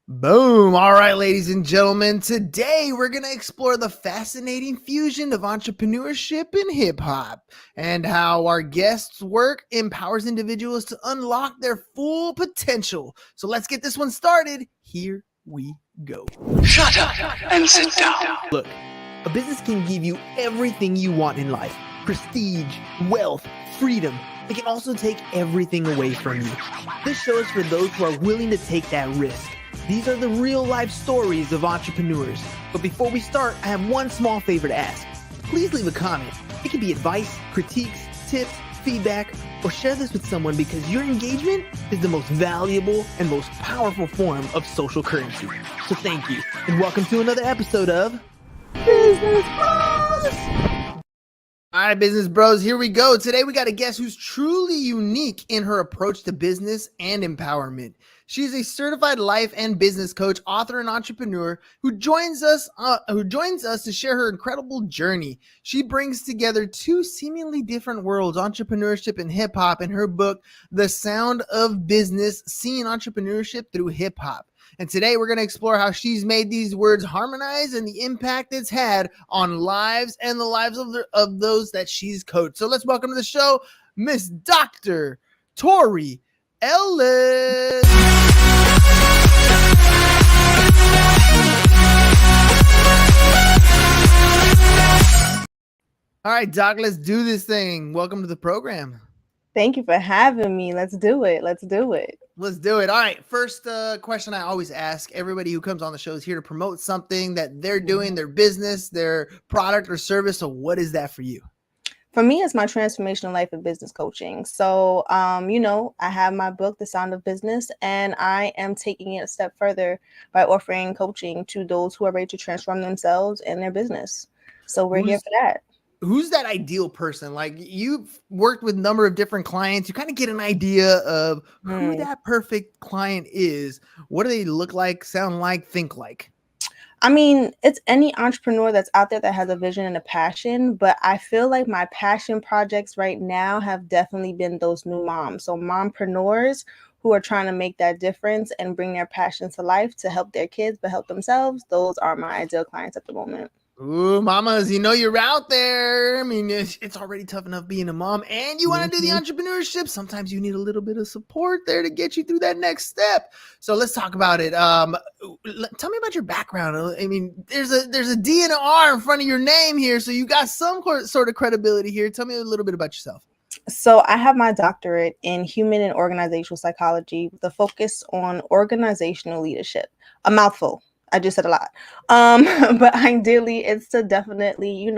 Boom. All right, ladies and gentlemen, today we're going to explore the fascinating fusion of entrepreneurship and hip hop and how our guests' work empowers individuals to unlock their full potential. So let's get this one started. Here we go. Shut up and sit down. Look, a business can give you everything you want in life: prestige, wealth, freedom. It can also take everything away from you. This show is for those who are willing to take that risk. These are the real life stories of entrepreneurs. But before we start, I have one small favor to ask. Please leave a comment. It can be advice, critiques, tips, feedback, or share this with someone because your engagement is the most valuable and most powerful form of social currency. So thank you, and welcome to another episode of Business Bros. All right, business bros, here we go. Today we got a guest who's truly unique in her approach to business and empowerment. She's a certified life and business coach, author, and entrepreneur who joins us to share her incredible journey. She brings together two seemingly different worlds, entrepreneurship and hip hop, in her book, The Sound of Business: Seeing Entrepreneurship Through Hip Hop. And today we're going to explore how she's made these words harmonize and the impact it's had on lives and the lives of those that she's coached. So let's welcome to the show, Miss Dr. Tori Ellis. All right, Doc, let's do this thing. Welcome to the program. Thank you for having me. Let's do it. Let's do it. Let's do it. All right. First question I always ask everybody who comes on the show is here to promote something that they're doing, their business, their product or service. So what is that for you? For me, it's my transformational life and business coaching. So, I have my book, The Sound of Business, and I am taking it a step further by offering coaching to those who are ready to transform themselves and their business. So we're here for that. Who's that ideal person? Like, you've worked with a number of different clients. You kind of get an idea of who that perfect client is. What do they look like, sound like, think like? I mean, it's any entrepreneur that's out there that has a vision and a passion, but I feel like my passion projects right now have definitely been those new moms. So mompreneurs who are trying to make that difference and bring their passion to life to help their kids, but help themselves. Those are my ideal clients at the moment. Ooh, mamas, you're out there. I mean, it's already tough enough being a mom, and you want to do the entrepreneurship. Sometimes you need a little bit of support there to get you through that next step. So let's talk about it. Tell me about your background. I mean, there's a D and an R in front of your name here, so you got some sort of credibility here. Tell me a little bit about yourself. So I have my doctorate in human and organizational psychology with a focus on organizational leadership. A mouthful. I just said a lot. But ideally, it's to definitely,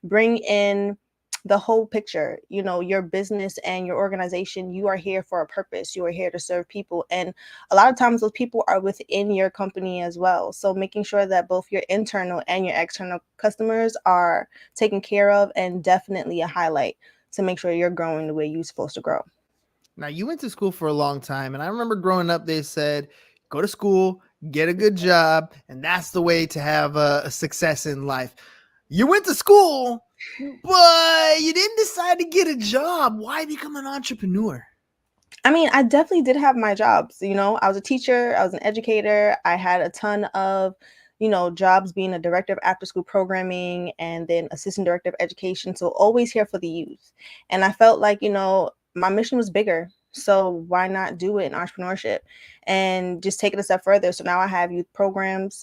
bring in the whole picture, your business and your organization. You are here for a purpose. You are here to serve people. And a lot of times those people are within your company as well. So making sure that both your internal and your external customers are taken care of, and definitely a highlight to make sure you're growing the way you're supposed to grow. Now, you went to school for a long time. And I remember growing up, they said, go to school, get a good job, and that's the way to have a success in life. You went to school, but you didn't decide to get a job. Why become an entrepreneur? I mean, I definitely did have my jobs. I was a teacher, I was an educator. I had a ton of, jobs being a director of after school programming and then assistant director of education. So always here for the youth. And I felt like, my mission was bigger. So why not do it in entrepreneurship and just take it a step further? So now I have youth programs,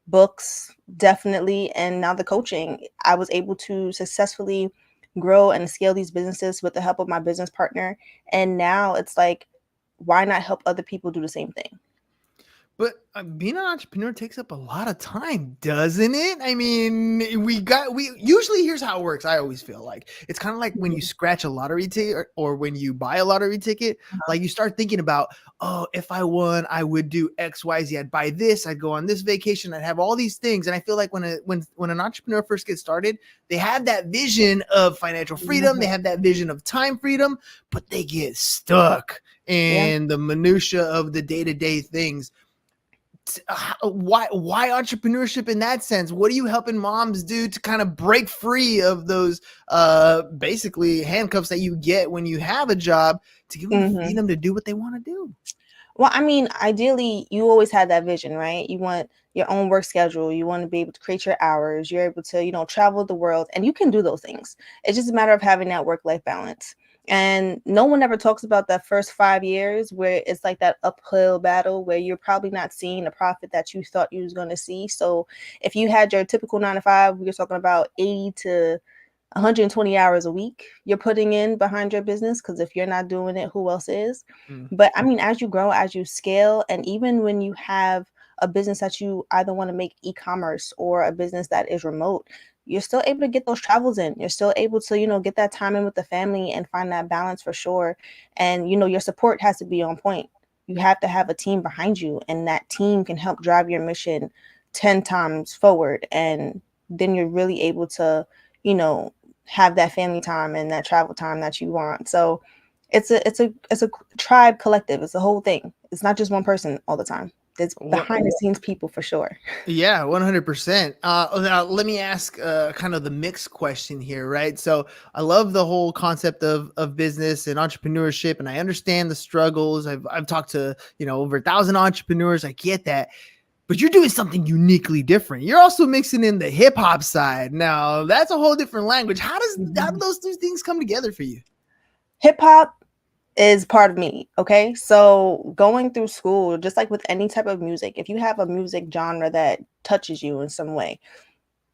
books, definitely. And now the coaching. I was able to successfully grow and scale these businesses with the help of my business partner. And now it's like, why not help other people do the same thing? But being an entrepreneur takes up a lot of time, doesn't it? I mean, we usually, here's how it works. I always feel like it's kind of like when you scratch a lottery ticket or when you buy a lottery ticket, like you start thinking about, oh, if I won, I would do X, Y, Z. I'd buy this, I'd go on this vacation, I'd have all these things. And I feel like when an entrepreneur first gets started, they have that vision of financial freedom, they have that vision of time freedom, but they get stuck in the minutia of the day-to-day things. Why entrepreneurship in that sense? What are you helping moms do to kind of break free of those basically handcuffs that you get when you have a job to give them the freedom to do what they want to do? Well, I mean, ideally, you always had that vision, right? You want your own work schedule. You want to be able to create your hours. You're able to, travel the world, and you can do those things. It's just a matter of having that work-life balance. And no one ever talks about that first 5 years where it's like that uphill battle where you're probably not seeing the profit that you thought you was going to see. So if you had your typical 9 to 5, we're talking about 80 to 120 hours a week you're putting in behind your business, because if you're not doing it, who else is? Mm. But I mean, as you grow, as you scale, and even when you have a business that you either want to make e-commerce or a business that is remote, you're still able to get those travels in. You're still able to, get that time in with the family and find that balance for sure. And your support has to be on point. You have to have a team behind you, and that team can help drive your mission 10 times forward. And then you're really able to, you know, have that family time and that travel time that you want. So it's a tribe collective. It's a whole thing. It's not just one person all the time. It's What? behind the scenes people for sure. Yeah, 100%. Now let me ask kind of the mixed question here, right? So I love the whole concept of business and entrepreneurship, and I understand the struggles. I've talked to over 1,000 entrepreneurs. I get that, but you're doing something uniquely different. You're also mixing in the hip hop side. Now that's a whole different language. How do those two things come together for you? Hip hop is part of me. Okay. So going through school, just like with any type of music, if you have a music genre that touches you in some way,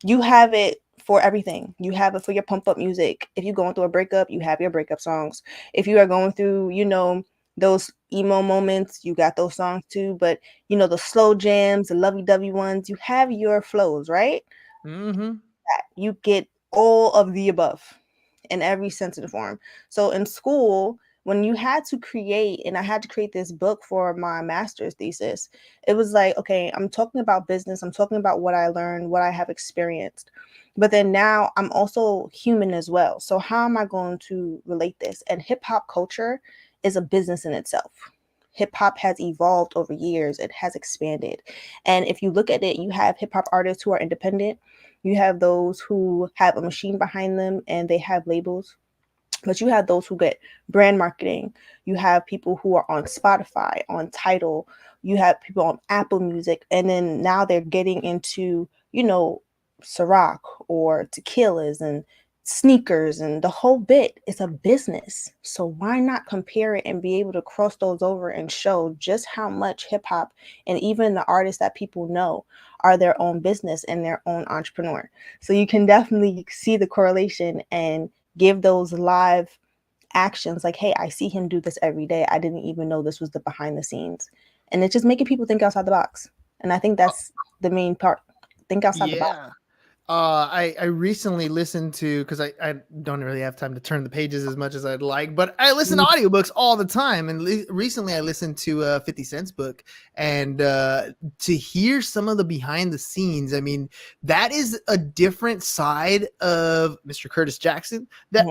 you have it for everything. You have it for your pump up music. If you're going through a breakup, you have your breakup songs. If you are going through, those emo moments, you got those songs too. But the slow jams, the lovey dovey ones, you have your flows, right? Mm-hmm. You get all of the above in every sense of the form. So in school, when you had to create, and I had to create this book for my master's thesis, it was like, okay, I'm talking about business, I'm talking about what I learned, what I have experienced. But then now I'm also human as well. So how am I going to relate this? And hip hop culture is a business in itself. Hip hop has evolved over years, it has expanded. And if you look at it, you have hip hop artists who are independent, you have those who have a machine behind them and they have labels, but you have those who get brand marketing. You have people who are on Spotify, on Tidal. You have people on Apple Music. And then now they're getting into, Ciroc or tequilas and sneakers and the whole bit. It's a business. So why not compare it and be able to cross those over and show just how much hip hop and even the artists that people know are their own business and their own entrepreneur. So you can definitely see the correlation and give those live actions like, hey, I see him do this every day. I didn't even know this was the behind the scenes. And it's just making people think outside the box. And I think that's the main part. Think outside the box. Yeah. I recently listened to, because I don't really have time to turn the pages as much as I'd like, but I listen to audiobooks all the time. And recently I listened to 50 Cent's book, and to hear some of the behind the scenes, I mean, that is a different side of Mr. Curtis Jackson that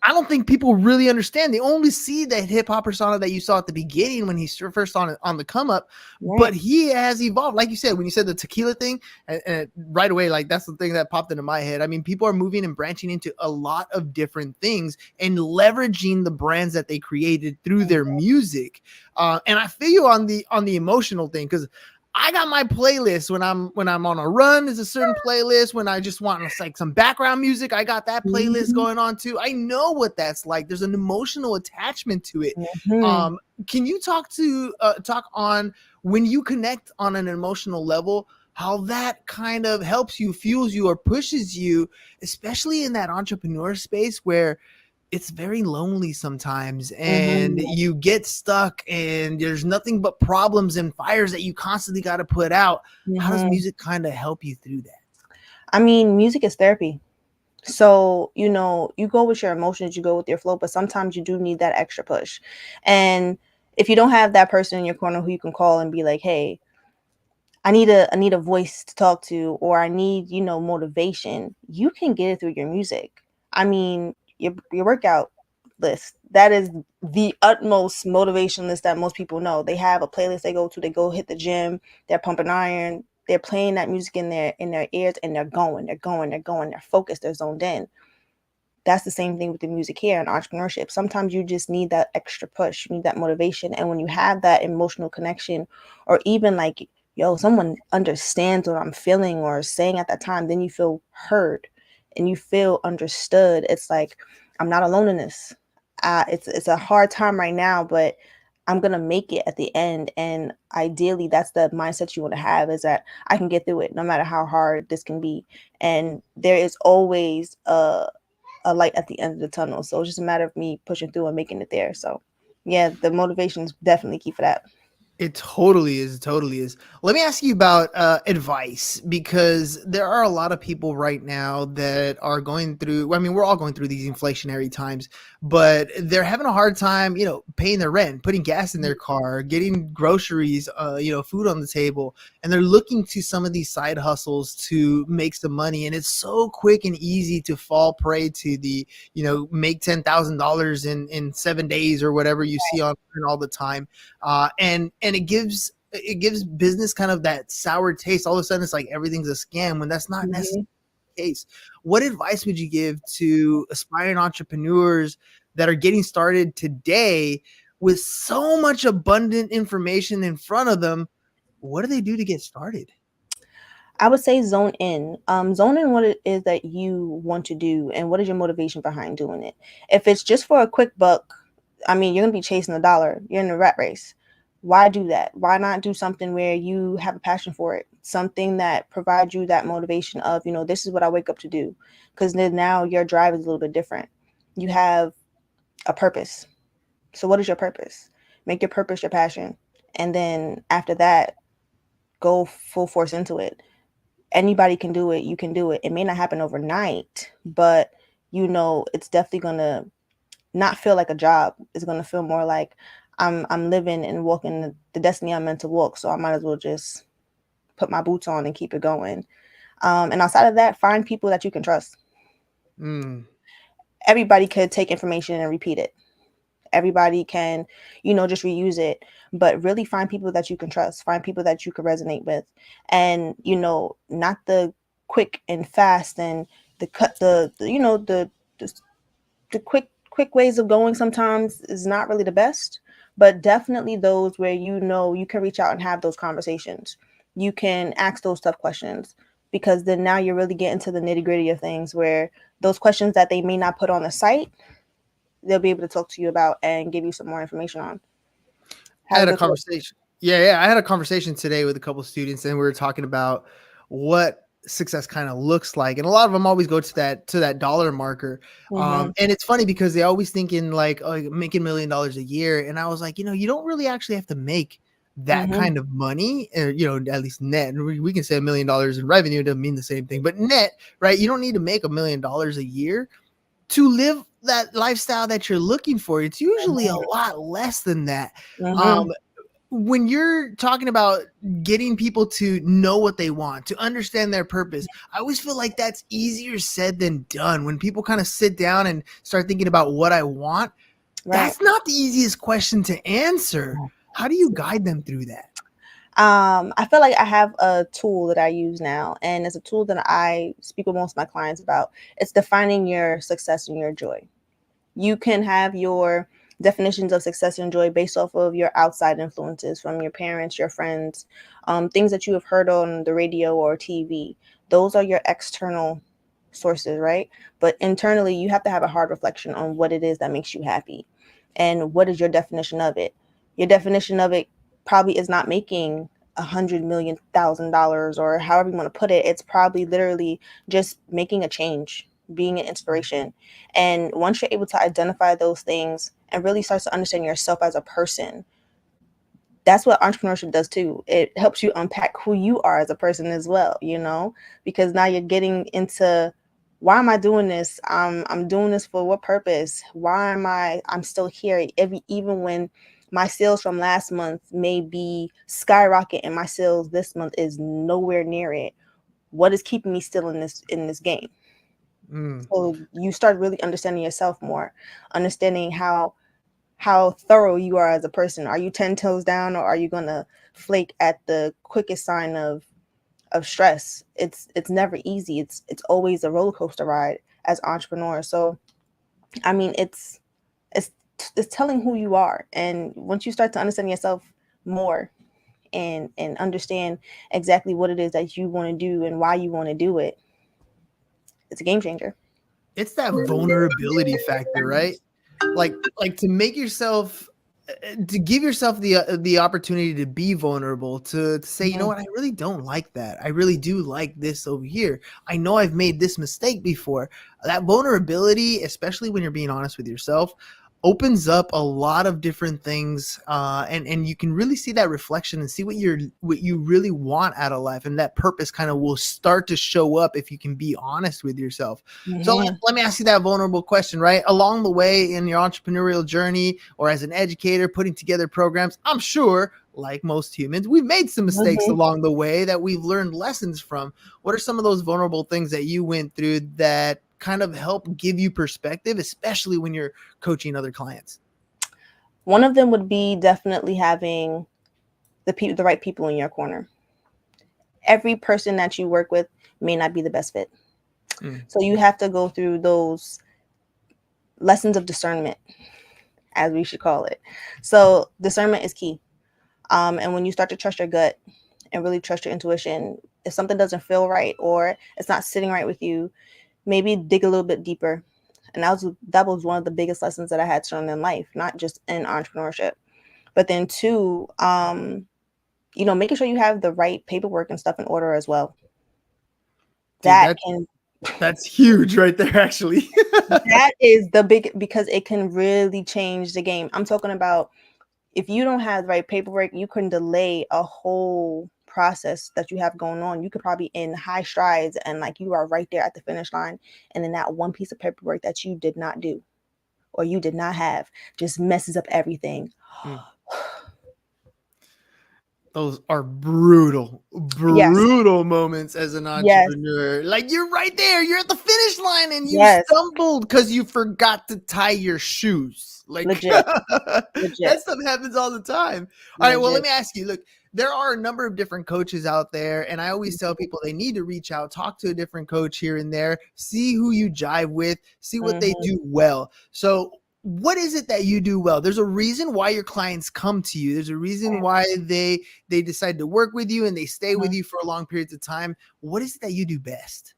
I don't think people really understand. They only see that hip hop persona that you saw at the beginning when he's first on the come up, Right. but he has evolved. Like you said, when you said the tequila thing, and right away, like that's the thing that popped into my head. I mean, people are moving and branching into a lot of different things and leveraging the brands that they created through their music. And I feel you on the emotional thing, because I got my playlist when I'm on a run. There's a certain playlist. When I just want like some background music, I got that playlist going on too. I know what that's like. There's an emotional attachment to it. Can you talk on when you connect on an emotional level, how that kind of helps you, fuels you, or pushes you, especially in that entrepreneur space where it's very lonely sometimes and you get stuck and there's nothing but problems and fires that you constantly got to put out. How does music kind of help you through that? I mean, music is therapy. So, you go with your emotions, you go with your flow, but sometimes you do need that extra push. And if you don't have that person in your corner who you can call and be like, hey, I need a voice to talk to, or I need, motivation, you can get it through your music. I mean, your workout list, that is the utmost motivation list that most people know. They have a playlist they go to, they go hit the gym, they're pumping iron, they're playing that music in their ears, and they're going, they're focused, they're zoned in. that's the same thing with the music here and entrepreneurship. Sometimes you just need that extra push, you need that motivation. And when you have that emotional connection, or even like, yo, someone understands what I'm feeling or saying at that time, then you feel heard and you feel understood. It's like, I'm not alone in this. It's a hard time right now, but I'm gonna make it at the end. And ideally, that's the mindset you want to have, is that I can get through it no matter how hard this can be. And there is always a light at the end of the tunnel. So it's just a matter of me pushing through and making it there. So yeah, the motivation is definitely key for that. It totally is. It totally is. Let me ask you about advice, because there are a lot of people right now that are going through. I mean, we're all going through these inflationary times, but they're having a hard time, paying their rent, putting gas in their car, getting groceries, food on the table, and they're looking to some of these side hustles to make some money. And it's so quick and easy to fall prey to the, make $10,000 in 7 days or whatever you see on all the time. And it gives business kind of that sour taste. All of a sudden, it's like everything's a scam, when that's not necessarily Mhm. the case. What advice would you give to aspiring entrepreneurs that are getting started today with so much abundant information in front of them? What do they do to get started? I would say zone in. Zone in what it is that you want to do and what is your motivation behind doing it. If it's just for a quick buck, I mean, you're gonna be chasing a dollar. You're in a rat race. Why do that? Why not do something where you have a passion for it? Something that provides you that motivation of, this is what I wake up to do. Because then now your drive is a little bit different. You have a purpose. So what is your purpose? Make your purpose your passion. And then after that, go full force into it. Anybody can do it. You can do it. It may not happen overnight, but it's definitely gonna not feel like a job. It's gonna feel more like I'm living and walking the destiny I'm meant to walk. So I might as well just put my boots on and keep it going. And outside of that, find people that you can trust. Mm. Everybody could take information and repeat it. Everybody can, just reuse it, but really find people that you can trust, find people that you can resonate with. And, not the quick and fast and the cut, the, the quick ways of going sometimes is not really the best, but definitely those where, you can reach out and have those conversations. You can ask those tough questions, because then now you're really getting to the nitty gritty of things, where those questions that they may not put on the site, they'll be able to talk to you about and give you some more information on. I How had does a this work? conversation. Yeah. I had a conversation today with a couple of students, and we were talking about what success kind of looks like. And a lot of them always go to that dollar marker. Mhm, And it's funny because they always thinking like, oh, making $1 million a year. And I was like, you don't really actually have to make that mhm, kind of money, or, at least net. And we can say $1 million in revenue, it doesn't mean the same thing, but net, right? You don't need to make $1 million a year to live that lifestyle that you're looking for. It's usually a lot less than that. mhm. Um, when you're talking about getting people to know what they want, to understand their purpose, I always feel like that's easier said than done. When people kind of sit down and start thinking about what I want, Right. that's not the easiest question to answer. How do you guide them through that? I feel like I have a tool that I use now, and it's a tool that I speak with most of my clients about. It's defining your success and your joy. You can have your definitions of success and joy based off of your outside influences from your parents, your friends, things that you have heard on the radio or TV. Those are your external sources, right? But internally, you have to have a hard reflection on what it is that makes you happy and what is your definition of it. Your definition of it probably is not making $100,000,000 or however you want to put it. It's probably literally just making a change, being an inspiration. And once you're able to identify those things and really start to understand yourself as a person, that's what entrepreneurship does too. It helps you unpack who you are as a person as well, because now you're getting into, why am I doing this? I'm doing this for what purpose? Why am I'm still here? Even when my sales from last month may be skyrocket and my sales this month is nowhere near it. What is keeping me still in this game? Mm. So you start really understanding yourself more, understanding how thorough you are as a person. Are you 10 toes down, or are you gonna flake at the quickest sign of stress? It's never easy. It's always a roller coaster ride as entrepreneurs. So I mean, it's it's telling who you are. And once you start to understand yourself more and understand exactly what it is that you want to do and why you want to do it, it's a game changer. It's that vulnerability factor, right? Like to make yourself to give yourself the opportunity to be vulnerable, to say, you know Mhm. what, I really don't like that. I really do like this over here. I know I've made this mistake before. That vulnerability, especially when you're being honest with yourself, opens up a lot of different things, and you can really see that reflection and see what you really want out of life, and that purpose kind of will start to show up if you can be honest with yourself. So Mhm. let me ask you that vulnerable question, right? Along the way in your entrepreneurial journey or as an educator putting together programs, I'm sure, like most humans, we've made some mistakes Mhm. along the way that we've learned lessons from. What are some of those vulnerable things that you went through that kind of help give you perspective, especially when you're coaching other clients? One of them would be definitely having the right people in your corner. Every person that you work with may not be the best fit. Mm. So you have to go through those lessons of discernment, as we should call it. So discernment is key. And when you start to trust your gut and really trust your intuition, if something doesn't feel right or it's not sitting right with you, maybe dig a little bit deeper. And that was one of the biggest lessons that I had to learn in life, not just in entrepreneurship. But then two, making sure you have the right paperwork and stuff in order as well. Dude, That that can that's huge right there, actually. that is the big, because it can really change the game. I'm talking about, if you don't have the right paperwork, you can delay a whole process that you have going on. You could probably in high strides and like you are right there at the finish line. And then that one piece of paperwork that you did not do or you did not have just messes up everything. Mm. Those are brutal, Yes. brutal moments as an Yes. entrepreneur. Like, you're right there, you're at the finish line and you Yes. stumbled because you forgot to tie your shoes. Like, Legit. that Legit. stuff happens all the time. All right, well, let Legit. me ask you, look, there are a number of different coaches out there, and I always tell people they need to reach out, talk to a different coach here and there, see who you jive with, see what they Mhm. do well. So what is it that you do well? There's a reason why your clients come to you. There's a reason why they decide to work with you and they stay with Mhm. you for a long periods of time. What is it that you do best?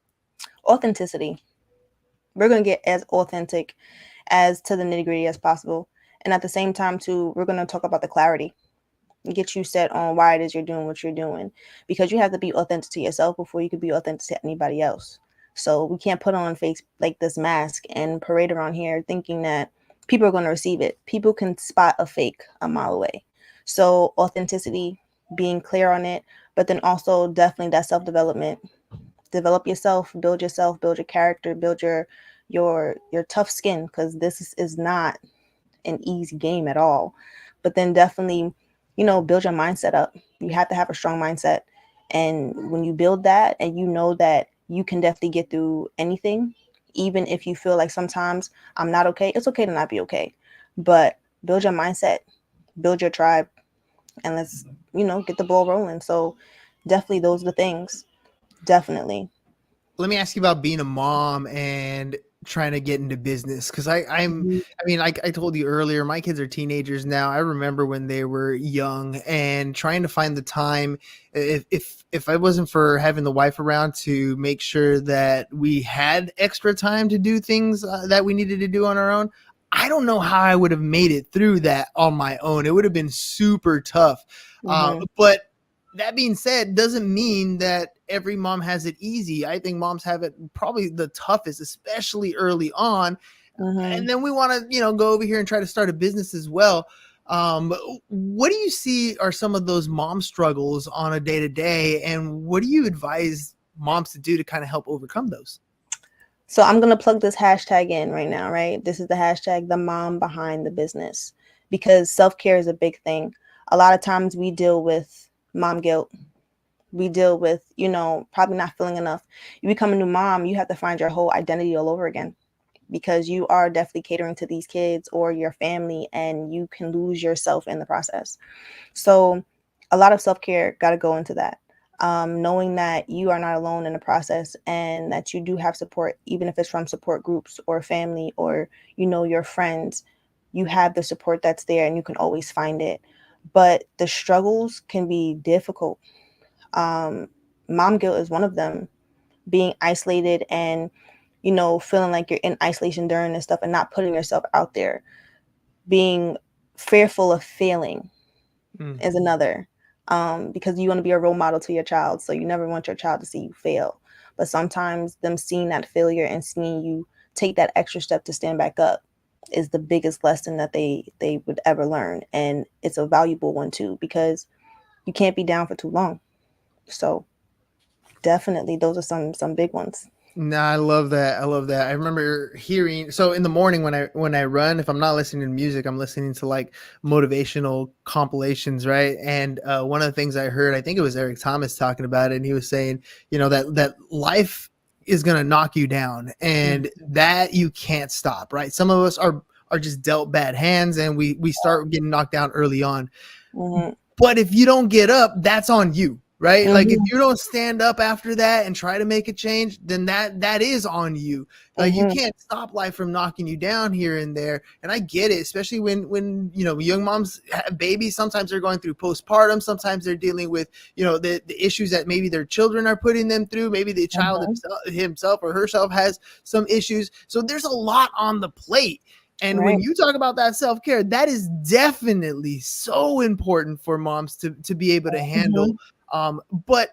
Authenticity. We're going to get as authentic as to the nitty gritty as possible. And at the same time, too, we're going to talk about the clarity, get you set on why it is you're doing what you're doing, because you have to be authentic to yourself before you could be authentic to anybody else. So we can't put on face like this mask and parade around here thinking that people are going to receive it. People can spot a fake a mile away. So authenticity, being clear on it, but then also definitely that self-development. Develop yourself, build your character, build your tough skin, because this is not an easy game at all. But then definitely, build your mindset up. You have to have a strong mindset. And when you build that and you know that you can definitely get through anything, even if you feel like sometimes I'm not okay, it's okay to not be okay. But build your mindset, build your tribe, and let's, get the ball rolling. So definitely those are the things. Definitely. Let me ask you about being a mom and trying to get into business, because Mhm. I mean, like I told you earlier, my kids are teenagers now. I remember when they were young and trying to find the time, if I wasn't for having the wife around to make sure that we had extra time to do things that we needed to do on our own, I don't know how I would have made it through that on my own. It would have been super tough. Mhm. But that being said, doesn't mean that every mom has it easy. I think moms have it probably the toughest, especially early on. And Mhm. then we want to, go over here and try to start a business as well. What do you see are some of those mom struggles on a day to day, and what do you advise moms to do to kind of help overcome those? So I'm gonna plug this hashtag in right now, right? This is the hashtag, the mom behind the business, because self-care is a big thing. A lot of times we deal with mom guilt. We deal with, probably not feeling enough. You become a new mom, you have to find your whole identity all over again, because you are definitely catering to these kids or your family, and you can lose yourself in the process. So a lot of self-care got to go into that. knowing that you are not alone in the process and that you do have support, even if it's from support groups or family or, your friends, you have the support that's there and you can always find it. But the struggles can be difficult. Um, Mom guilt is one of them, being isolated and, feeling like you're in isolation during this stuff and not putting yourself out there, being fearful of failing is another, because you want to be a role model to your child, so you never want your child to see you fail. But sometimes them seeing that failure and seeing you take that extra step to stand back up is the biggest lesson that they would ever learn, and it's a valuable one too, because you can't be down for too long. So definitely those are some big ones. No, I love that. I love that. I remember hearing, so in the morning when I run, if I'm not listening to music, I'm listening to like motivational compilations, right? And one of the things I heard, I think it was Eric Thomas talking about it, and he was saying, that life is going to knock you down and that you can't stop, right? Some of us are just dealt bad hands and we start getting knocked down early on. Mm-hmm. But if you don't get up, that's on you, right? Like if Mm-hmm. you don't stand up after that and try to make a change, then that is on you. Like you Mm-hmm. can't stop life from knocking you down here and there. And I get it, especially when young moms have babies. Sometimes they're going through postpartum. Sometimes they're dealing with the issues that maybe their children are putting them through. Maybe the child himself or herself has some issues. So there's a lot on the plate. And Right. when you talk about that self-care, that is definitely so important for moms to be able to handle. But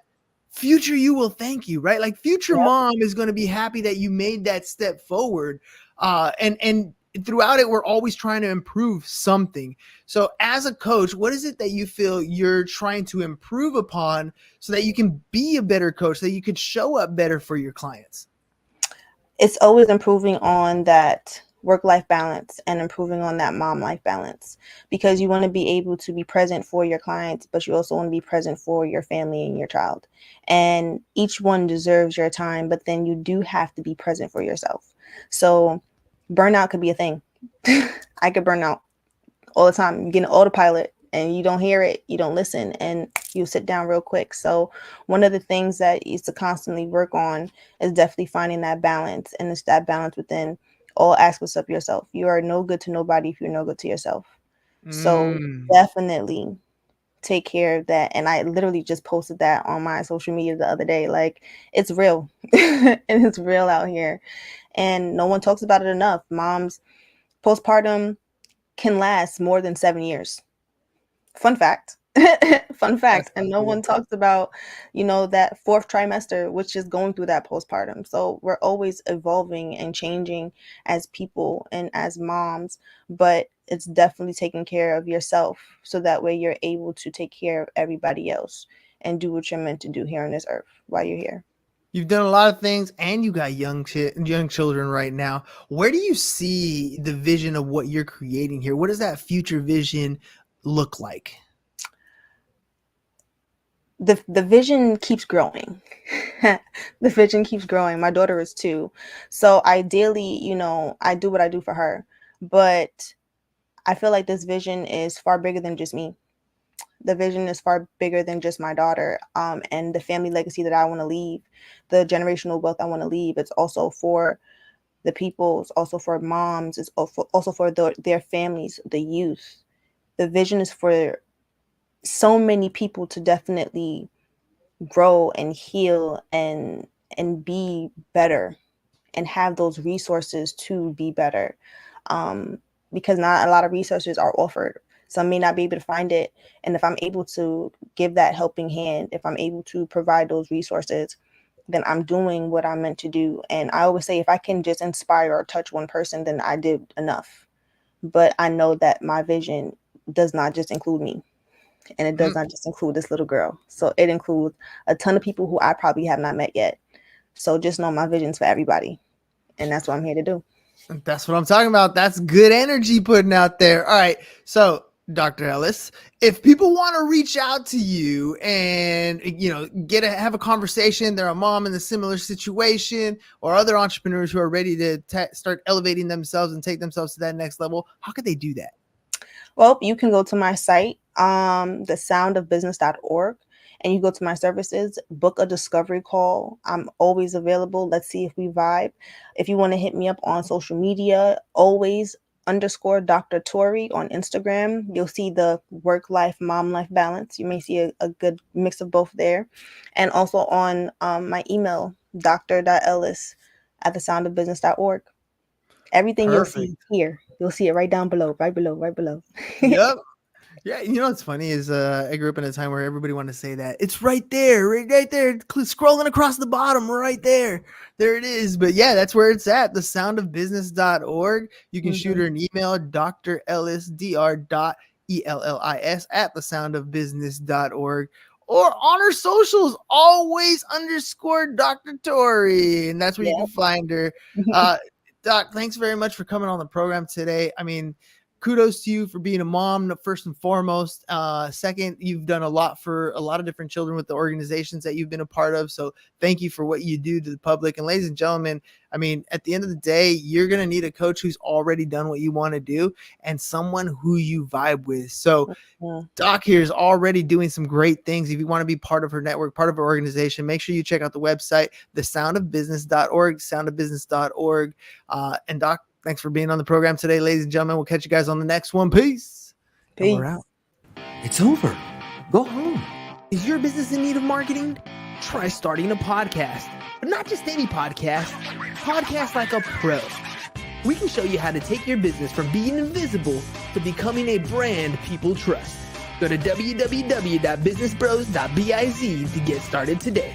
future you will thank you, right? Like future Yep. mom is going to be happy that you made that step forward. And throughout it, we're always trying to improve something. So as a coach, what is it that you feel you're trying to improve upon so that you can be a better coach, so that you could show up better for your clients? It's always improving on that work-life balance and improving on that mom-life balance, because you want to be able to be present for your clients, but you also want to be present for your family and your child. And each one deserves your time, but then you do have to be present for yourself. So burnout could be a thing. I could burn out all the time. You get an autopilot and you don't hear it, you don't listen, and you sit down real quick. So one of the things that is to constantly work on is definitely finding that balance, and it's that balance within all aspects of yourself. You are no good to nobody if you're no good to yourself. So definitely take care of that. And I literally just posted that on my social media the other day. Like, it's real. And it's real out here. And no one talks about it enough. Moms, postpartum can last more than 7 years. Fun fact. Fun That's fact. so And no cool. one talks about, that fourth trimester, which is going through that postpartum. So we're always evolving and changing as people and as moms, but it's definitely taking care of yourself so that way you're able to take care of everybody else and do what you're meant to do here on this earth while you're here. You've done a lot of things, and you got young children right now. Where do you see the vision of what you're creating here? What does that future vision look like? The vision keeps growing. The vision keeps growing. My daughter is 2. So ideally, I do what I do for her, but I feel like this vision is far bigger than just me. The vision is far bigger than just my daughter, and the family legacy that I want to leave, the generational wealth I want to leave. It's also for the people. It's also for moms. It's also for their families, the youth. The vision is for so many people to definitely grow and heal and be better and have those resources to be better, um, because not a lot of resources are offered. Some may not be able to find it, and if I'm able to give that helping hand, if I'm able to provide those resources, then I'm doing what I'm meant to do. And I always say, if I can just inspire or touch one person, then I did enough. But I know that my vision does not just include me, and it does not just include this little girl. So it includes a ton of people who I probably have not met yet. So just know my vision's for everybody. And that's what I'm here to do. That's what I'm talking about. That's good energy putting out there. All right. So, Dr. Ellis, if people want to reach out to you and have a conversation, they're a mom in a similar situation, or other entrepreneurs who are ready to start elevating themselves and take themselves to that next level, how could they do that? Well, you can go to my site, thesoundofbusiness.org, and you go to my services, book a discovery call. I'm always available. Let's see if we vibe. If you want to hit me up on social media, always underscore Dr. Tori on Instagram. You'll see the work life, mom life balance. You may see a good mix of both there. And also on my email, dr.ellis at thesoundofbusiness.org. Everything you'll see Perfect. here. You'll see it right down below, right below, right below. Yep. Yeah, you know what's funny is I grew up in a time where everybody wanted to say that it's right there, right there, scrolling across the bottom, right there. There it is. But yeah, that's where it's at, thesoundofbusiness.org. You can shoot Mhm. her an email, Dr. Ellis, Dr.Ellis at thesoundofbusiness.org. Or on her socials, always underscore Dr. Tori. And that's where you Yeah. can find her. Uh, Doc, thanks very much for coming on the program today. I mean, kudos to you for being a mom, first and foremost. Second, you've done a lot for a lot of different children with the organizations that you've been a part of. So thank you for what you do to the public. And ladies and gentlemen, I mean, at the end of the day, you're going to need a coach who's already done what you want to do and someone who you vibe with. So Yeah. Doc here is already doing some great things. If you want to be part of her network, part of her organization, make sure you check out the website, thesoundofbusiness.org, soundofbusiness.org. And Doc, thanks for being on the program today, ladies and gentlemen. We'll catch you guys on the next one. Peace. And we're out. It's over. Go home. Is your business in need of marketing? Try starting a podcast, but not just any podcast. Podcast like a pro. We can show you how to take your business from being invisible to becoming a brand people trust. Go to www.businessbros.biz to get started today.